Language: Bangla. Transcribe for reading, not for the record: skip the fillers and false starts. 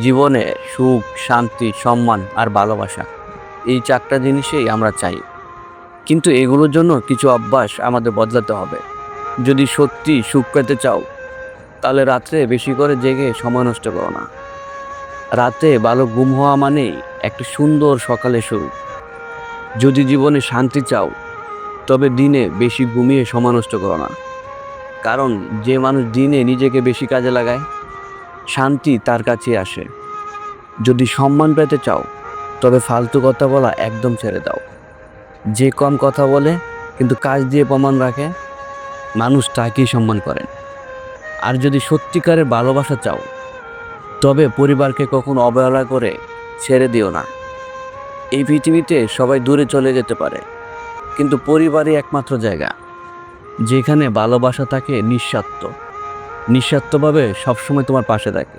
জীবনে সুখ, শান্তি, সম্মান আর ভালোবাসা, এই চারটা জিনিসই আমরা চাই। কিন্তু এগুলোর জন্য কিছু অভ্যাস আমাদের বদলাতে হবে। যদি সত্যি সুখ পেতে চাও, তাহলে রাত্রে বেশি করে জেগে সময় নষ্ট করো না। রাতে ভালো ঘুম হওয়া মানেই একটা সুন্দর সকালের শুরু। যদি জীবনে শান্তি চাও, তবে দিনে বেশি ঘুমিয়ে সময় নষ্ট করো না। কারণ যে মানুষ দিনে নিজেকে বেশি কাজে লাগায়, শান্তি তার কাছে আসে। যদি সম্মান পেতে চাও, তবে ফালতু কথা বলা একদম ছেড়ে দাও। যে কম কথা বলে কিন্তু কাজ দিয়ে প্রমাণ রাখে, মানুষ তাকেই সম্মান করেন। আর যদি সত্যিকারের ভালোবাসা চাও, তবে পরিবারকে কখনো অবহেলা করে ছেড়ে দিও না। এই পৃথিবীতে সবাই দূরে চলে যেতে পারে, কিন্তু পরিবারই একমাত্র জায়গা যেখানে ভালোবাসা থাকে নিঃস্বার্থভাবে সবসময় তোমার পাশে থাকে।